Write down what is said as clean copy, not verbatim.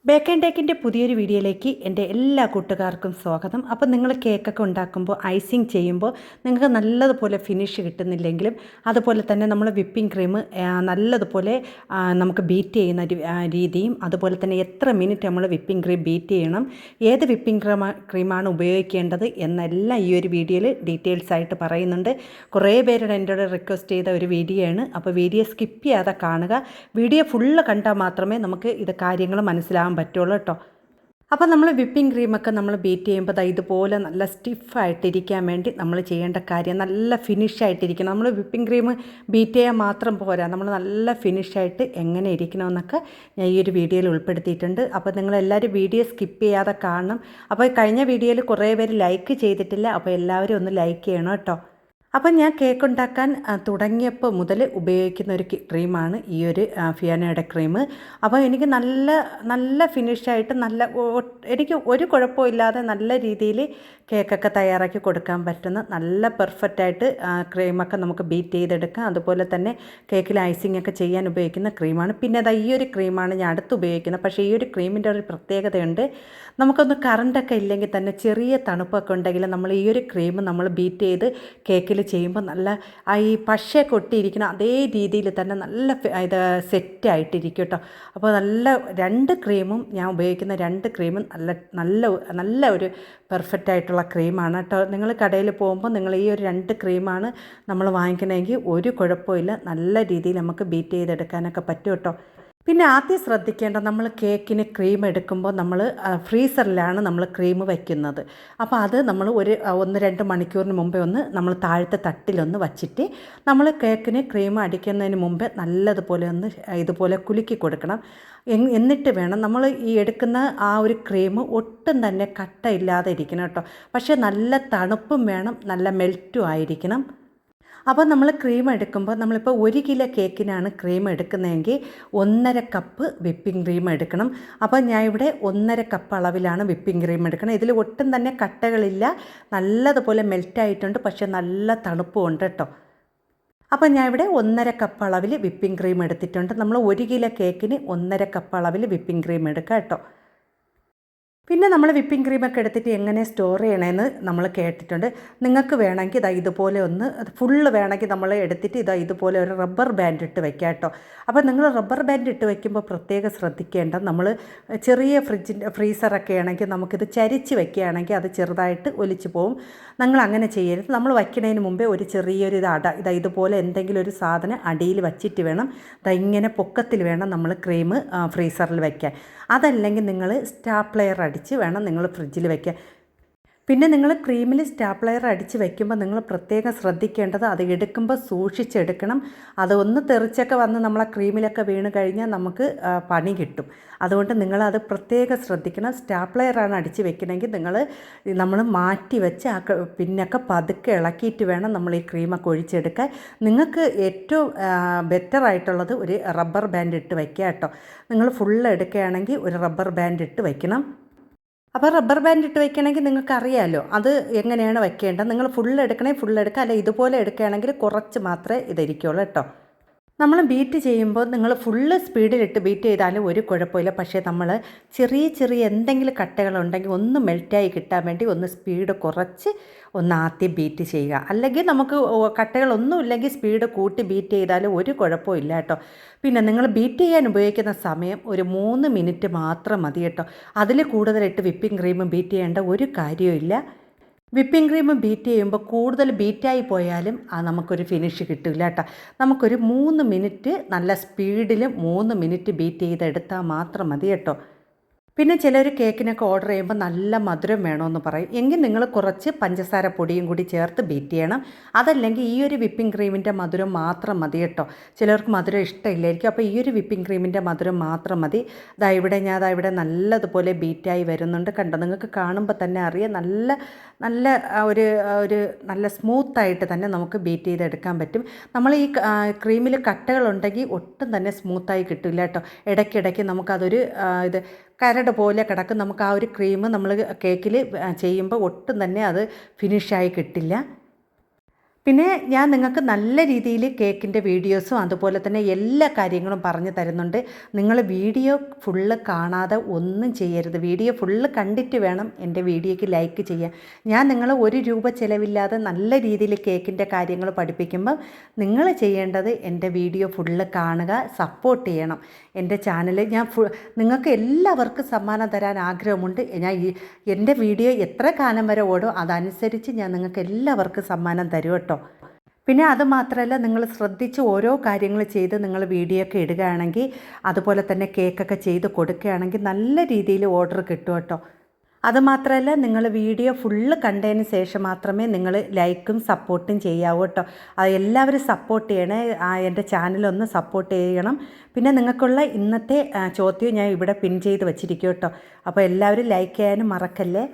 Bake and ടേക്കിൻ്റെ പുതിയൊരു വീഡിയോയിലേക്ക് എൻ്റെ എല്ലാ കൂട്ടുകാർക്കും സ്വാഗതം. അപ്പോൾ നിങ്ങൾ കേക്കൊക്കെ ഉണ്ടാക്കുമ്പോൾ ഐസിങ് ചെയ്യുമ്പോൾ നിങ്ങൾക്ക് നല്ലതുപോലെ ഫിനിഷ് കിട്ടുന്നില്ലെങ്കിലും അതുപോലെ തന്നെ നമ്മൾ വിപ്പിംഗ് ക്രീം നല്ലതുപോലെ നമുക്ക് ബീറ്റ് ചെയ്യുന്ന രീതിയും അതുപോലെ തന്നെ എത്ര മിനിറ്റ് നമ്മൾ വിപ്പിംഗ് ക്രീം ബീറ്റ് ചെയ്യണം, ഏത് വിപ്പിംഗ് ക്രീമാണ് ഉപയോഗിക്കേണ്ടത് എന്നെല്ലാം ഈ ഒരു വീഡിയോയിൽ ഡീറ്റെയിൽസ് ആയിട്ട് പറയുന്നുണ്ട്. കുറേ പേരുടെ എന്നോട് റിക്വസ്റ്റ് ചെയ്ത ഒരു വീഡിയോ ആണ്. അപ്പോൾ വീഡിയോ സ്കിപ്പ് ചെയ്യാതെ കാണുക. വീഡിയോ ഫുള്ള് കണ്ടാൽ മാത്രമേ നമുക്ക് ഇത് കാര്യങ്ങൾ മനസ്സിലാകാൻ പറ്റുള്ളൂ കേട്ടോ. അപ്പോൾ നമ്മൾ വിപ്പിംഗ് ക്രീമൊക്കെ നമ്മൾ ബീറ്റ് ചെയ്യുമ്പോൾ ഇതുപോലെ നല്ല സ്റ്റിഫായിട്ടിരിക്കാൻ വേണ്ടി നമ്മൾ ചെയ്യേണ്ട കാര്യം നല്ല ഫിനിഷായിട്ടിരിക്കണം. നമ്മൾ വിപ്പിംഗ് ക്രീം ബീറ്റ് ചെയ്യാൻ മാത്രം പോരാ, നമ്മൾ നല്ല ഫിനിഷായിട്ട് എങ്ങനെ ഇരിക്കണമെന്നൊക്കെ ഞാൻ ഈ ഒരു വീഡിയോയിൽ ഉൾപ്പെടുത്തിയിട്ടുണ്ട്. അപ്പോൾ നിങ്ങളെല്ലാവരും വീഡിയോ സ്കിപ്പ് ചെയ്യാതെ കാണണം. അപ്പോൾ കഴിഞ്ഞ വീഡിയോയിൽ കുറേ പേര് ലൈക്ക് ചെയ്തിട്ടില്ല, അപ്പോൾ എല്ലാവരും ഒന്ന് ലൈക്ക് ചെയ്യണം കേട്ടോ. അപ്പം ഞാൻ കേക്ക് ഉണ്ടാക്കാൻ തുടങ്ങിയപ്പോൾ മുതൽ ഉപയോഗിക്കുന്ന ഒരു ക്രീമാണ് ഈ ഒരു ഫിയാനയുടെ ക്രീം. അപ്പോൾ എനിക്ക് നല്ല നല്ല ഫിനിഷായിട്ട് എനിക്ക് ഒരു കുഴപ്പമില്ലാതെ നല്ല രീതിയിൽ കേക്കൊക്കെ തയ്യാറാക്കി കൊടുക്കാൻ പറ്റുന്ന നല്ല പെർഫെക്റ്റായിട്ട് ക്രീമൊക്കെ നമുക്ക് ബീറ്റ് ചെയ്തെടുക്കാം. അതുപോലെ തന്നെ കേക്കിൽ ഐസിങ് ഒക്കെ ചെയ്യാൻ ഉപയോഗിക്കുന്ന ക്രീമാണ്. പിന്നെ ഈ ഒരു ക്രീമാണ് ഞാൻ അടുത്ത് ഉപയോഗിക്കുന്നത്. പക്ഷേ ഈ ഒരു ക്രീമിൻ്റെ ഒരു പ്രത്യേകതയുണ്ട്. നമുക്കൊന്ന് കറണ്ടൊക്കെ ഇല്ലെങ്കിൽ തന്നെ ചെറിയ തണുപ്പൊക്കെ ഉണ്ടെങ്കിൽ നമ്മൾ ഈ ഒരു ക്രീം നമ്മൾ ബീറ്റ് ചെയ്ത് കേക്കിൽ ചെയ്യുമ്പോൾ നല്ല ഈ പശയൊക്കെ ഒട്ടിയിരിക്കണം അതേ രീതിയിൽ തന്നെ നല്ല ഇത് സെറ്റായിട്ടിരിക്കും കേട്ടോ. അപ്പോൾ നല്ല ഞാൻ ഉപയോഗിക്കുന്ന രണ്ട് ക്രീമും നല്ല ഒരു പെർഫെക്റ്റ് ആയിട്ടുള്ള ക്രീമാണ് കേട്ടോ. നിങ്ങൾ കടയിൽ പോകുമ്പോൾ നിങ്ങൾ ഈ ഒരു രണ്ട് ക്രീമാണ് നമ്മൾ വാങ്ങിക്കണമെങ്കിൽ ഒരു കുഴപ്പമില്ല, നല്ല രീതിയിൽ നമുക്ക് ബീറ്റ് ചെയ്തെടുക്കാനൊക്കെ പറ്റും കേട്ടോ. പിന്നെ ആദ്യം ശ്രദ്ധിക്കേണ്ട, നമ്മൾ കേക്കിന് ക്രീം എടുക്കുമ്പോൾ നമ്മൾ ഫ്രീസറിലാണ് നമ്മൾ ക്രീം വയ്ക്കുന്നത്. അപ്പോൾ അത് നമ്മൾ 1-2 മണിക്കൂറിന് മുമ്പേ നമ്മൾ താഴത്തെ തട്ടിലൊന്ന് വച്ചിട്ട് നമ്മൾ കേക്കിന് ക്രീം അടിക്കുന്നതിന് മുമ്പേ നല്ലതുപോലെ ഇതുപോലെ കുലുക്കി കൊടുക്കണം. എന്നിട്ട് വേണം നമ്മൾ ഈ എടുക്കുന്ന ആ ഒരു ക്രീം ഒട്ടും തന്നെ കട്ടയില്ലാതെ ഇരിക്കണം കേട്ടോ. പക്ഷേ നല്ല തണുപ്പും വേണം, നല്ല മെൽറ്റും ആയിരിക്കണം. അപ്പോൾ നമ്മൾ ക്രീം എടുക്കുമ്പോൾ നമ്മളിപ്പോൾ 1 കിലോ കേക്കിനാണ് ക്രീം എടുക്കുന്നതെങ്കിൽ 1.5 കപ്പ് വിപ്പിംഗ് ക്രീം എടുക്കണം. അപ്പോൾ ഞാൻ ഇവിടെ 1.5 കപ്പ് അളവിലാണ് വിപ്പിംഗ് ക്രീം എടുക്കണം. ഇതിൽ ഒട്ടും തന്നെ കട്ടകളില്ല, നല്ലതുപോലെ മെൽറ്റായിട്ടുണ്ട്, പക്ഷേ നല്ല തണുപ്പും ഉണ്ട് കേട്ടോ. അപ്പോൾ ഞാൻ ഇവിടെ 1.5 കപ്പ് അളവിൽ വിപ്പിംഗ് ക്രീം എടുത്തിട്ടുണ്ട്. നമ്മൾ 1 കിലോ കേക്കിന് 1.5 കപ്പ് അളവിൽ വിപ്പിംഗ് ക്രീം എടുക്കുക കേട്ടോ. പിന്നെ നമ്മൾ വിപ്പിംഗ് ക്രീമൊക്കെ എടുത്തിട്ട് എങ്ങനെ സ്റ്റോർ ചെയ്യണമെന്ന് നമ്മൾ കേട്ടിട്ടുണ്ട്. നിങ്ങൾക്ക് വേണമെങ്കിൽ ഇതുപോലെ ഫുള്ള് വേണമെങ്കിൽ നമ്മൾ എടുത്തിട്ട് ഇതുപോലെ ഒരു റബ്ബർ ബാൻഡ് ഇട്ട് വെക്കാം കേട്ടോ. അപ്പോൾ നിങ്ങൾ റബ്ബർ ബാൻഡ് ഇട്ട് വയ്ക്കുമ്പോൾ പ്രത്യേകം ശ്രദ്ധിക്കേണ്ട, നമ്മൾ ചെറിയ ഫ്രീസറൊക്കെ ആണെങ്കിൽ നമുക്കിത് ചരിച്ച് വെക്കുകയാണെങ്കിൽ അത് ചെറുതായിട്ട് ഒലിച്ച് പോവും. നിങ്ങൾ അങ്ങനെ ചെയ്യരുത്. നമ്മൾ വയ്ക്കുന്നതിന് മുമ്പേ ഒരു ചെറിയൊരു ഇതുപോലെ എന്തെങ്കിലും ഒരു സാധനം അടിയിൽ വച്ചിട്ട് വേണം, ഇങ്ങനെ പൊക്കത്തിൽ വേണം നമ്മൾ ക്രീം ഫ്രീസറിൽ വയ്ക്കാൻ. അതല്ലെങ്കിൽ നിങ്ങൾ സ്റ്റാപ്ലെയർ അടിച്ച് വേണം നിങ്ങൾ ഫ്രിഡ്ജിൽ വയ്ക്കാൻ. പിന്നെ നിങ്ങൾ ക്രീമിൽ സ്റ്റാപ്ലെയർ അടിച്ച് വയ്ക്കുമ്പോൾ നിങ്ങൾ പ്രത്യേകം ശ്രദ്ധിക്കേണ്ടത് അത് എടുക്കുമ്പോൾ സൂക്ഷിച്ചെടുക്കണം. അതൊന്ന് തെറിച്ചൊക്കെ വന്ന് നമ്മളെ ക്രീമിലൊക്കെ വീണ് കഴിഞ്ഞാൽ നമുക്ക് പണി കിട്ടും. അതുകൊണ്ട് നിങ്ങളത് പ്രത്യേകം ശ്രദ്ധിക്കണം. സ്റ്റാപ്ലെയറാണ് അടിച്ച് വെക്കണമെങ്കിൽ നമ്മൾ മാറ്റി വെച്ച് പിന്നൊക്കെ പതുക്കെ ഇളക്കിയിട്ട് വേണം നമ്മൾ ഈ ക്രീമൊക്കെ ഒഴിച്ചെടുക്കാൻ. നിങ്ങൾക്ക് ഏറ്റവും ബെറ്ററായിട്ടുള്ളത് ഒരു റബ്ബർ ബാൻഡ് ഇട്ട് വയ്ക്കുക കേട്ടോ. നിങ്ങൾ ഫുള്ള് എടുക്കുകയാണെങ്കിൽ ഒരു റബ്ബർ ബാൻഡ് ഇട്ട് വയ്ക്കണം. അപ്പോൾ റബ്ബർ ബാൻഡ് ഇട്ട് വയ്ക്കണമെങ്കിൽ നിങ്ങൾക്ക് അറിയാമല്ലോ അത് എങ്ങനെയാണ് വയ്ക്കേണ്ടത്. നിങ്ങൾ ഫുള്ള് എടുക്കണമെങ്കിൽ ഫുള്ള് എടുക്കുക, അല്ല ഇതുപോലെ എടുക്കുകയാണെങ്കിൽ കുറച്ച് മാത്രമേ ഇരിക്കുള്ളൂ കേട്ടോ. നമ്മൾ ബീറ്റ് ചെയ്യുമ്പോൾ നിങ്ങൾ ഫുള്ള് സ്പീഡിലിട്ട് ബീറ്റ് ചെയ്താലും ഒരു കുഴപ്പമില്ല. പക്ഷേ നമ്മൾ ചെറിയ എന്തെങ്കിലും കട്ടകളുണ്ടെങ്കിൽ ഒന്ന് മെൽറ്റായി കിട്ടാൻ വേണ്ടി സ്പീഡ് കുറച്ച് ആദ്യം ബീറ്റ് ചെയ്യുക. അല്ലെങ്കിൽ നമുക്ക് കട്ടകളൊന്നും ഇല്ലെങ്കിൽ സ്പീഡ് കൂട്ടി ബീറ്റ് ചെയ്താലും ഒരു കുഴപ്പമില്ല കേട്ടോ. പിന്നെ നിങ്ങൾ ബീറ്റ് ചെയ്യാൻ ഉപയോഗിക്കുന്ന സമയം ഒരു 3 മിനിറ്റ് മാത്രം മതി കേട്ടോ. അതിൽ കൂടുതലിട്ട് വിപ്പിംഗ് ക്രീം ബീറ്റ് ചെയ്യേണ്ട ഒരു കാര്യമില്ല. വിപ്പിംഗ് ക്രീം ബീറ്റ് ചെയ്യുമ്പോൾ കൂടുതൽ ബീറ്റായി പോയാലും നമുക്കൊരു ഫിനിഷ് കിട്ടില്ല കേട്ടോ. നമുക്കൊരു 3 മിനിറ്റ് നല്ല സ്പീഡിൽ 3 മിനിറ്റ് ബീറ്റ് ചെയ്തെടുത്താൽ മാത്രം മതി കേട്ടോ. പിന്നെ ചിലർ കേക്കിനൊക്കെ ഓർഡർ ചെയ്യുമ്പോൾ നല്ല മധുരം വേണമെന്ന് പറയും. എങ്കിൽ നിങ്ങൾ കുറച്ച് പഞ്ചസാര പൊടിയും കൂടി ചേർത്ത് ബീറ്റ് ചെയ്യണം. അതല്ലെങ്കിൽ ഈ ഒരു വിപ്പിംഗ് ക്രീമിൻ്റെ മധുരം മാത്രം മതി കേട്ടോ. ചിലർക്ക് മധുരം ഇഷ്ടമില്ലായിരിക്കും. അപ്പോൾ ഈ ഒരു വിപ്പിംഗ് ക്രീമിൻ്റെ മധുരം മാത്രം മതി. ഇവിടെ നല്ലതുപോലെ ബീറ്റായി വരുന്നുണ്ട് കണ്ടോ. നിങ്ങൾക്ക് കാണുമ്പോൾ തന്നെ അറിയാം നല്ല നല്ല സ്മൂത്തായിട്ട് തന്നെ നമുക്ക് ബീറ്റ് ചെയ്തെടുക്കാൻ പറ്റും. നമ്മൾ ഈ ക്രീമിൽ കട്ടകളുണ്ടെങ്കിൽ ഒട്ടും തന്നെ സ്മൂത്തായി കിട്ടില്ല കേട്ടോ. ഇടയ്ക്കിടയ്ക്ക് നമുക്കതൊരു കരട് പോലെ കിടക്കും. നമുക്ക് ആ ഒരു ക്രീം നമ്മൾ കേക്കിൽ ചെയ്യുമ്പോൾ ഒട്ടും തന്നെ അത് ഫിനിഷായി കിട്ടില്ല. പിന്നെ ഞാൻ നിങ്ങൾക്ക് നല്ല രീതിയിൽ കേക്കിൻ്റെ വീഡിയോസും അതുപോലെ തന്നെ എല്ലാ കാര്യങ്ങളും പറഞ്ഞു തരുന്നുണ്ട്. നിങ്ങൾ വീഡിയോ ഫുള്ള് കാണാതെ ഒന്നും ചെയ്യരുത്. വീഡിയോ ഫുള്ള് കണ്ടിട്ട് വേണം എൻ്റെ വീഡിയോയ്ക്ക് ലൈക്ക് ചെയ്യാൻ. ഞാൻ നിങ്ങളെ ₹1 ചിലവില്ലാതെ നല്ല രീതിയിൽ കേക്കിൻ്റെ കാര്യങ്ങൾ പഠിപ്പിക്കുമ്പോൾ നിങ്ങൾ ചെയ്യേണ്ടത് എൻ്റെ വീഡിയോ ഫുള്ള് കാണുക, സപ്പോർട്ട് ചെയ്യണം. എൻ്റെ ചാനൽ നിങ്ങൾക്ക് എല്ലാവർക്കും സമ്മാനം തരാൻ ആഗ്രഹമുണ്ട്. എൻ്റെ വീഡിയോ എത്ര കാലം വരെ ഓടും അതനുസരിച്ച് ഞാൻ നിങ്ങൾക്ക് എല്ലാവർക്കും സമ്മാനം തരും കേട്ടോ. പിന്നെ അതുമാത്രമല്ല, നിങ്ങൾ ശ്രദ്ധിച്ച് ഓരോ കാര്യങ്ങൾ ചെയ്ത് നിങ്ങൾ വീഡിയോ ഒക്കെ ഇടുകയാണെങ്കിൽ, അതുപോലെ തന്നെ കേക്കൊക്കെ ചെയ്ത് കൊടുക്കുകയാണെങ്കിൽ നല്ല രീതിയിൽ ഓർഡർ കിട്ടും കേട്ടോ. അതുമാത്രമല്ല, നിങ്ങൾ വീഡിയോ ഫുള്ള് കണ്ടതിന് ശേഷം മാത്രമേ നിങ്ങൾ ലൈക്കും സപ്പോർട്ടും ചെയ്യാവൂ കേട്ടോ. എല്ലാവരും സപ്പോർട്ട് ചെയ്യണേ, എൻ്റെ ചാനലൊന്ന് സപ്പോർട്ട് ചെയ്യണം. പിന്നെ നിങ്ങൾക്കുള്ള ഇന്നത്തെ ചോദ്യം ഞാൻ ഇവിടെ പിൻ ചെയ്ത് വെച്ചിരിക്കും കേട്ടോ. അപ്പോൾ എല്ലാവരും ലൈക്ക് ചെയ്യാനും മറക്കല്ലേ.